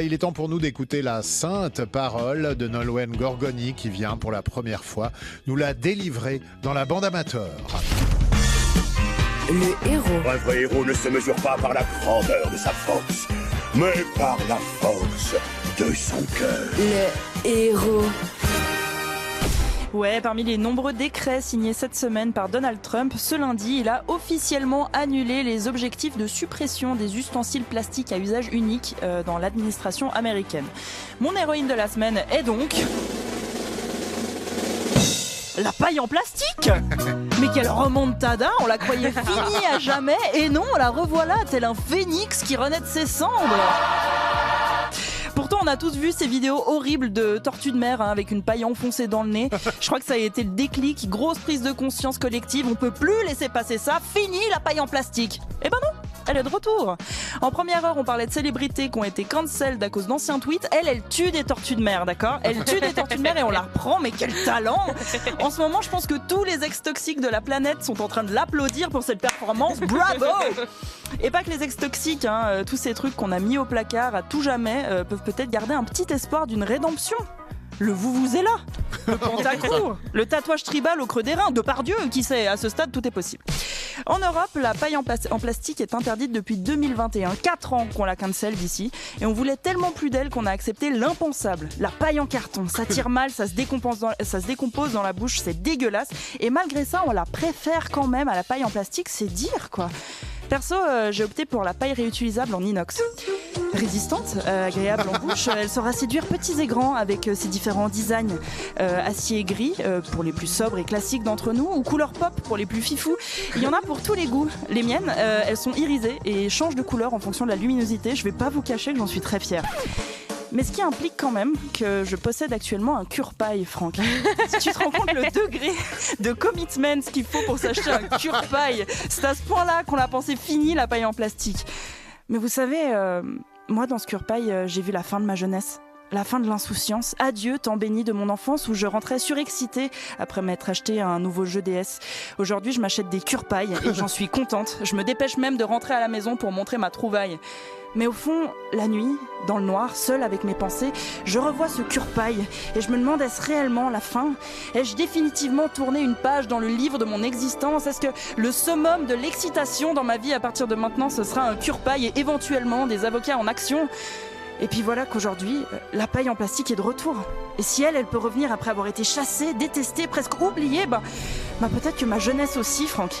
Il est temps pour nous d'écouter la sainte parole de Nolwenn Gorgoni qui vient pour la première fois nous la délivrer dans la bande amateur. Le héros. Un vrai héros ne se mesure pas par la grandeur de sa force, mais par la force de son cœur. Le héros. Ouais, parmi les nombreux décrets signés cette semaine par Donald Trump, ce lundi, il a officiellement annulé les objectifs de suppression des ustensiles plastiques à usage unique dans l'administration américaine. Mon héroïne de la semaine est donc... la paille en plastique. Mais quelle remontada, on la croyait finie à jamais, et non, la revoilà, tel un phénix qui renaît de ses cendres. Pourtant, on a tous vu ces vidéos horribles de tortues de mer avec une paille enfoncée dans le nez. Je crois que ça a été le déclic, grosse prise de conscience collective. On peut plus laisser passer ça. Fini la paille en plastique. Eh ben non, elle est de retour. En première heure, on parlait de célébrités qui ont été cancelled à cause d'anciens tweets. Elle tue des tortues de mer, d'accord ? Elle tue des tortues de mer et on la reprend, mais quel talent ! En ce moment, je pense que tous les ex-toxiques de la planète sont en train de l'applaudir pour cette performance. Bravo ! Et pas que les ex-toxiques, tous ces trucs qu'on a mis au placard à tout jamais peuvent peut-être garder un petit espoir d'une rédemption. Le vous est là, le pantacrou, le tatouage tribal au creux des reins, Depardieu, qui sait, à ce stade tout est possible. En Europe, la paille en plastique est interdite depuis 2021, 4 ans qu'on la cancel d'ici, et on voulait tellement plus d'elle qu'on a accepté l'impensable, la paille en carton. Ça tire mal, ça se décompose dans la bouche, c'est dégueulasse, et malgré ça, on la préfère quand même à la paille en plastique, c'est dire quoi. Perso, j'ai opté pour la paille réutilisable en inox. Résistante, agréable en bouche, elle saura séduire petits et grands avec ses différents designs acier et gris pour les plus sobres et classiques d'entre nous, ou couleur pop pour les plus fifous. Il y en a pour tous les goûts. Les miennes, elles sont irisées et changent de couleur en fonction de la luminosité. Je vais pas vous cacher que j'en suis très fière. Mais ce qui implique quand même que je possède actuellement un cure-paille, Franck. Si tu te rends compte le degré de commitment qu'il faut pour s'acheter un cure-paille, c'est à ce point-là qu'on a pensé fini la paille en plastique. Mais vous savez, moi dans ce cure-paille, j'ai vu la fin de ma jeunesse. La fin de l'insouciance. Adieu, temps béni de mon enfance où je rentrais surexcitée après m'être acheté un nouveau jeu DS. Aujourd'hui, je m'achète des cure-pailles et j'en suis contente. Je me dépêche même de rentrer à la maison pour montrer ma trouvaille. Mais au fond, la nuit, dans le noir, seule avec mes pensées, je revois ce cure-paille et je me demande, est-ce réellement la fin ? Ai-je définitivement tourné une page dans le livre de mon existence ? Est-ce que le summum de l'excitation dans ma vie à partir de maintenant, ce sera un cure-paille et éventuellement des avocats en action ? Et puis voilà qu'aujourd'hui, la paille en plastique est de retour. Et si elle peut revenir après avoir été chassée, détestée, presque oubliée, peut-être que ma jeunesse aussi, Franck.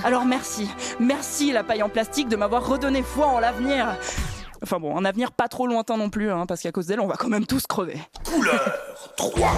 Alors merci la paille en plastique de m'avoir redonné foi en l'avenir. Enfin bon, un avenir pas trop lointain non plus, parce qu'à cause d'elle, on va quand même tous crever. Couleur 3.